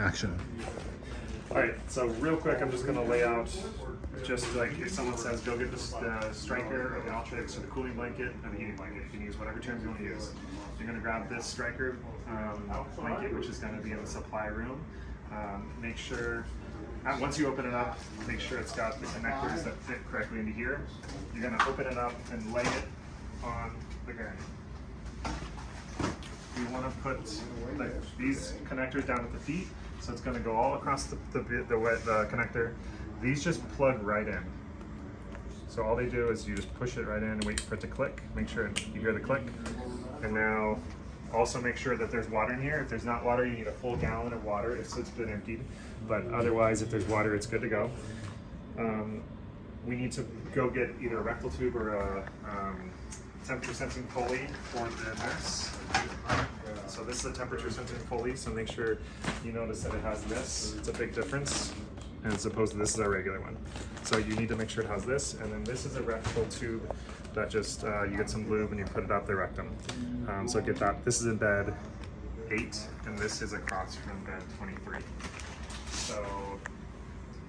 action. All right, so real quick, I'm just gonna lay out, just like if someone says, go get the Stryker or the Altrix or the cooling blanket or the heating blanket, you can use whatever terms you want to use. You're gonna grab this Stryker blanket, which is gonna be in the supply room. Make sure, once you open it up, make sure it's got the connectors that fit correctly into here. You're gonna open it up and lay it on the gurney. You want to put these connectors down at the feet, so it's going to go all across the connector. These just plug right in. So all they do is you just push it right in and wait for it to click. Make sure you hear the click. And now also make sure that there's water in here. If there's not water, you need a full gallon of water if it's been emptied. But otherwise, if there's water, it's good to go. We need to go get either a rectal tube or a temperature sensing pulley for the nurse. So this is a temperature sensing pulley, so make sure you notice that it has this. It's a big difference as opposed to this is our regular one. So you need to make sure it has this, and then this is a rectal tube that just, you get some lube and you put it up the rectum. So get that. This is in bed 8, and this is across from bed 23. So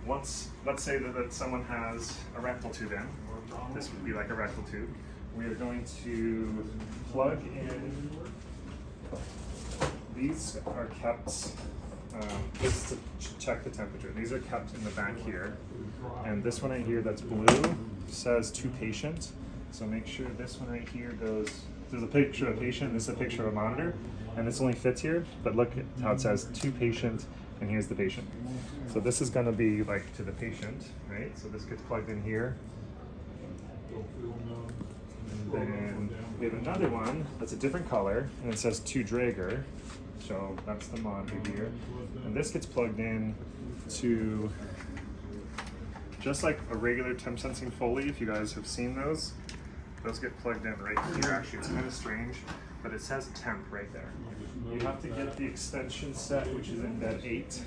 once, let's say that someone has a rectal tube in, this would be like a rectal tube. We are going to plug in, these are kept, this is to check the temperature. These are kept in the back here. And this one right here that's blue says to patient. So make sure this one right here goes, there's a picture of a patient, this is a picture of a monitor, and this only fits here, but look at how it says to patient, and here's the patient. So this is gonna be like to the patient, right? So this gets plugged in here. And then we have another one that's a different color, and it says to Drager. So that's the monitor here. And this gets plugged in to, just like a regular temp sensing Foley, if you guys have seen those get plugged in right here. Actually, it's kind of strange, but it says temp right there. You have to get the extension set, which is in bed 8.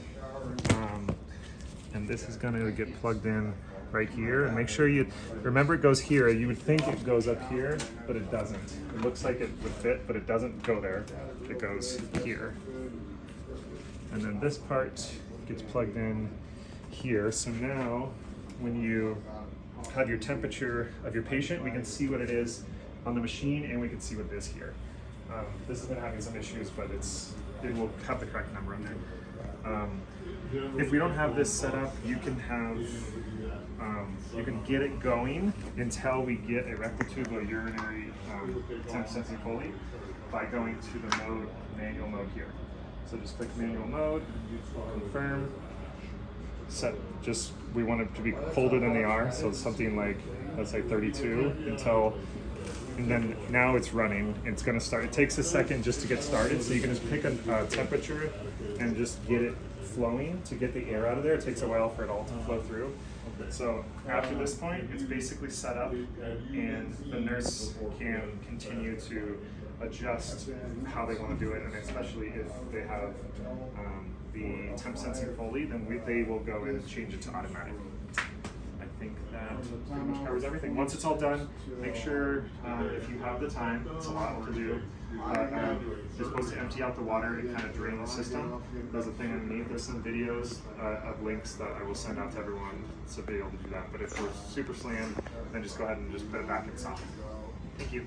And this is gonna get plugged in right here, and make sure you remember it goes here. You would think it goes up here, but it doesn't. It looks like it would fit, but it doesn't go there. It goes here. And then this part gets plugged in here. So now when you have your temperature of your patient, we can see what it is on the machine, and we can see what it is here. This has been having some issues, but it will have the correct number on there. If we don't have this set up, you can have you can get it going until we get a rectal tube or urinary temp sensing Foley by going to the manual mode here. So just click manual mode, confirm, set, we want it to be colder than they are, so something like, let's say 32 and then now it's running. It's gonna start. It takes a second just to get started, so you can just pick a temperature and just get it flowing to get the air out of there. It takes a while for it all to flow through. So after this point, it's basically set up, and the nurse can continue to adjust how they want to do it, and especially if they have the temp sensing Foley, then they will go in and change it to automatic. I think that pretty much covers everything. Once it's all done, make sure if you have the time, it's a lot to do. You're supposed to empty out the water and kind of drain the system. There's a thing underneath. There's some videos of links that I will send out to everyone to be able to do that. But if we're super slammed, then just go ahead and just put it back in socket. Thank you.